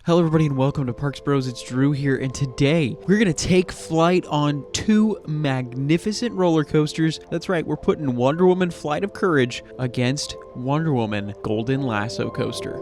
Hello everybody and welcome to Parks Bros. It's Drew here, and today we're going to take flight on two magnificent roller coasters. That's right, we're putting Wonder Woman Flight of Courage against Wonder Woman Golden Lasso Coaster.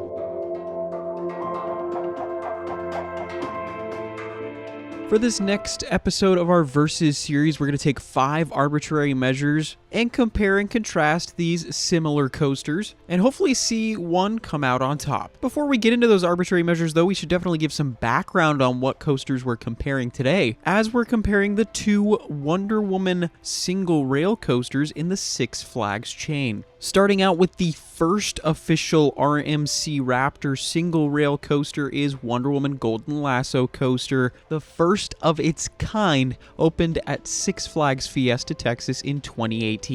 For this next episode of our Versus series, we're going to take 5 arbitrary measures and compare and contrast these similar coasters, and hopefully see one come out on top. Before we get into those arbitrary measures, though, we should definitely give some background on what coasters we're comparing today, as we're comparing the two Wonder Woman single rail coasters in the Six Flags chain. Starting out with the first official RMC Raptor single rail coaster is Wonder Woman Golden Lasso Coaster, the first of its kind, opened at Six Flags Fiesta, Texas in 2018.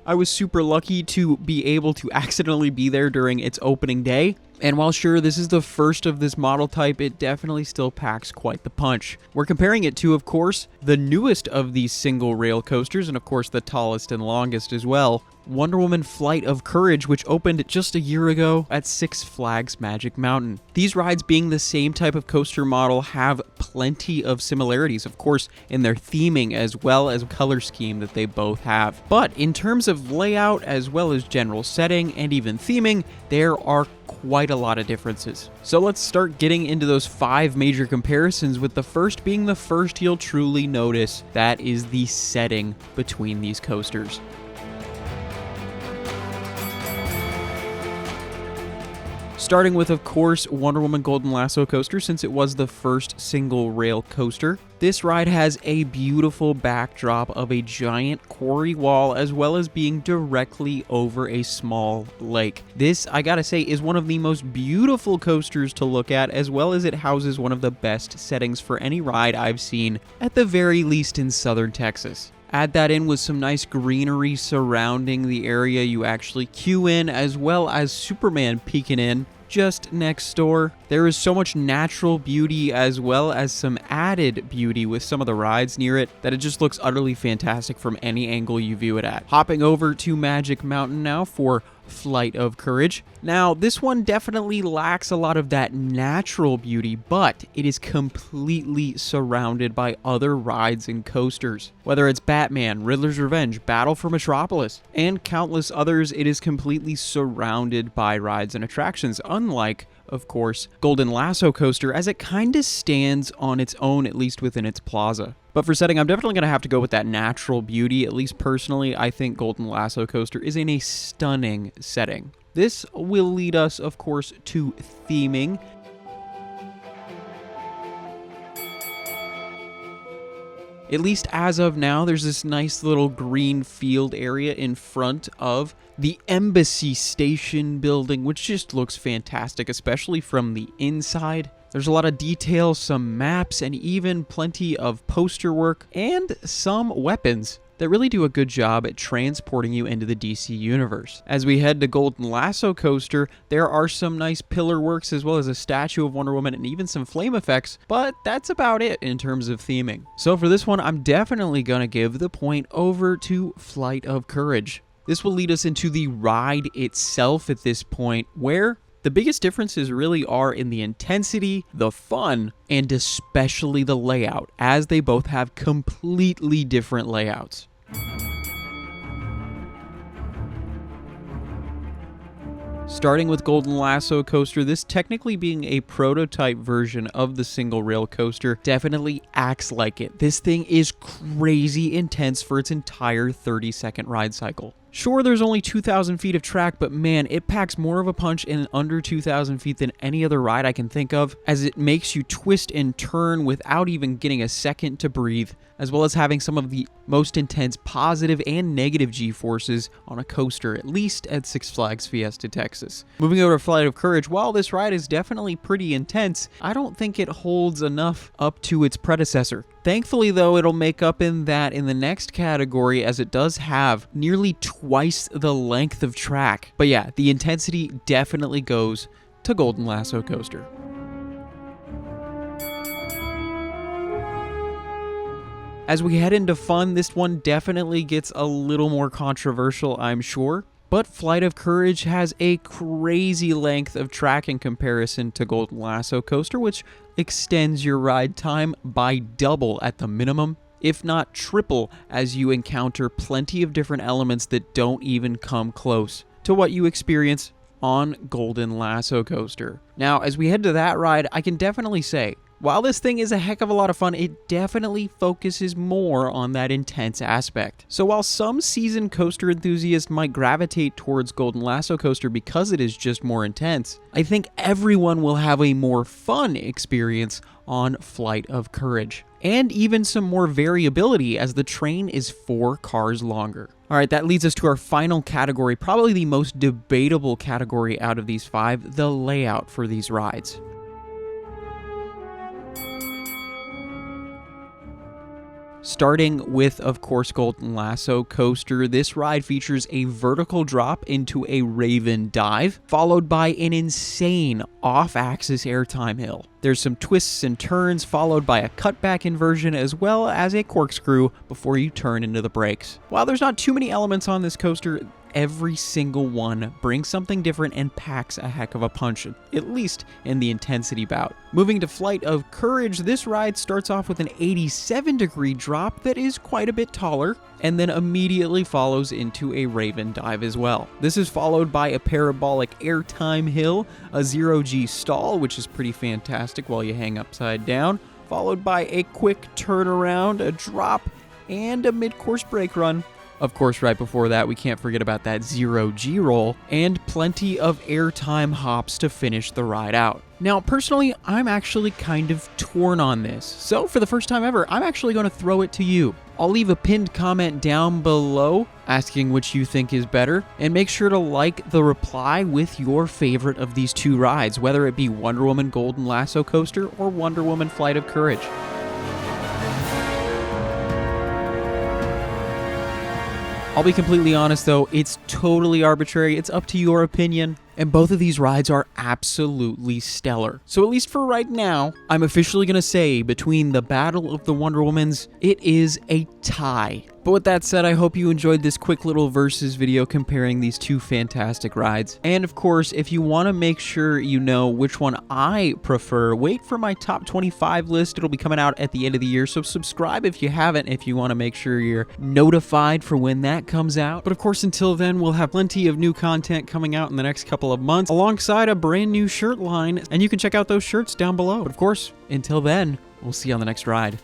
I was super lucky to be able to accidentally be there during its opening day. And while sure, this is the first of this model type, it definitely still packs quite the punch. We're comparing it to, of course, the newest of these single rail coasters, and of course the tallest and longest as well, Wonder Woman Flight of Courage, which opened just a year ago at Six Flags Magic Mountain. These rides, being the same type of coaster model, have plenty of similarities, of course, in their theming as well as color scheme that they both have. But in terms of layout as well as general setting and even theming, there are quite a lot of differences. So let's start getting into those 5 major comparisons, with the first being the first you'll truly notice. That is the setting between these coasters. Starting with, of course, Wonder Woman Golden Lasso Coaster, since it was the first single rail coaster. This ride has a beautiful backdrop of a giant quarry wall, as well as being directly over a small lake. This, I gotta say, is one of the most beautiful coasters to look at, as well as it houses one of the best settings for any ride I've seen, at the very least in southern Texas. Add that in with some nice greenery surrounding the area you actually queue in, as well as Superman peeking in just next door. There is so much natural beauty as well as some added beauty with some of the rides near it that it just looks utterly fantastic from any angle you view it at. Hopping over to Magic Mountain now for Flight of Courage. Now, this one definitely lacks a lot of that natural beauty, but it is completely surrounded by other rides and coasters. Whether it's Batman, Riddler's Revenge, Battle for Metropolis, and countless others, it is completely surrounded by rides and attractions, unlike, of course, Golden Lasso Coaster, as it kind of stands on its own, at least within its plaza. But for setting, I'm definitely going to have to go with that natural beauty. At least personally, I think Golden Lasso Coaster is in a stunning setting. This will lead us, of course, to theming. At least as of now, there's this nice little green field area in front of the Embassy Station building, which just looks fantastic, especially from the inside. There's a lot of detail, some maps, and even plenty of poster work and some weapons that really do a good job at transporting you into the DC universe. As we head to Golden Lasso Coaster, there are some nice pillar works as well as a statue of Wonder Woman and even some flame effects, but that's about it in terms of theming. So for this one, I'm definitely gonna give the point over to Flight of Courage. This will lead us into the ride itself at this point, where the biggest differences really are in the intensity, the fun, and especially the layout, as they both have completely different layouts. Starting with Golden Lasso Coaster, this technically being a prototype version of the single rail coaster, definitely acts like it. This thing is crazy intense for its entire 30-second ride cycle. Sure, there's only 2,000 feet of track, but man, it packs more of a punch in under 2,000 feet than any other ride I can think of, as it makes you twist and turn without even getting a second to breathe, as well as having some of the most intense positive and negative G-forces on a coaster, at least at Six Flags Fiesta, Texas. Moving over to Flight of Courage, while this ride is definitely pretty intense, I don't think it holds enough up to its predecessor. Thankfully, though, it'll make up in that in the next category, as it does have nearly twice the length of track. But yeah, the intensity definitely goes to Golden Lasso Coaster. As we head into fun, this one definitely gets a little more controversial, I'm sure. but Flight of Courage has a crazy length of track in comparison to Golden Lasso Coaster, which extends your ride time by double at the minimum, if not triple, as you encounter plenty of different elements that don't even come close to what you experience on Golden Lasso Coaster. Now, as we head to that ride, I can definitely say, while this thing is a heck of a lot of fun, it definitely focuses more on that intense aspect. So while some seasoned coaster enthusiasts might gravitate towards Golden Lasso Coaster because it is just more intense, I think everyone will have a more fun experience on Flight of Courage, and even some more variability as the train is 4 cars longer. All right, that leads us to our final category, probably the most debatable category out of these 5, the layout for these rides. Starting with, of course, Golden Lasso Coaster, this ride features a vertical drop into a Raven dive, followed by an insane off-axis airtime hill. There's some twists and turns, followed by a cutback inversion, as well as a corkscrew before you turn into the brakes. While there's not too many elements on this coaster, every single one brings something different and packs a heck of a punch, at least in the intensity bout. Moving to Flight of Courage, this ride starts off with an 87-degree drop that is quite a bit taller, and then immediately follows into a Raven dive as well. This is followed by a parabolic airtime hill, a 0G stall, which is pretty fantastic while you hang upside down, followed by a quick turnaround, a drop, and a mid-course brake run. Of course, right before that, we can't forget about that 0G roll, and plenty of airtime hops to finish the ride out. Now, personally, I'm actually kind of torn on this, so for the first time ever, I'm actually going to throw it to you. I'll leave a pinned comment down below asking which you think is better, and make sure to like the reply with your favorite of these 2 rides, whether it be Wonder Woman Golden Lasso Coaster or Wonder Woman Flight of Courage. I'll be completely honest though, it's totally arbitrary, it's up to your opinion, and both of these rides are absolutely stellar. So at least for right now, I'm officially gonna say between the Battle of the Wonder Womans, it is a tie. But with that said, I hope you enjoyed this quick little versus video comparing these 2 fantastic rides. And of course, if you want to make sure you know which one I prefer, wait for my top 25 list. It'll be coming out at the end of the year, so subscribe if you haven't, if you want to make sure you're notified for when that comes out. But of course, until then, we'll have plenty of new content coming out in the next couple of months, alongside a brand new shirt line, and you can check out those shirts down below. But of course, until then, we'll see you on the next ride.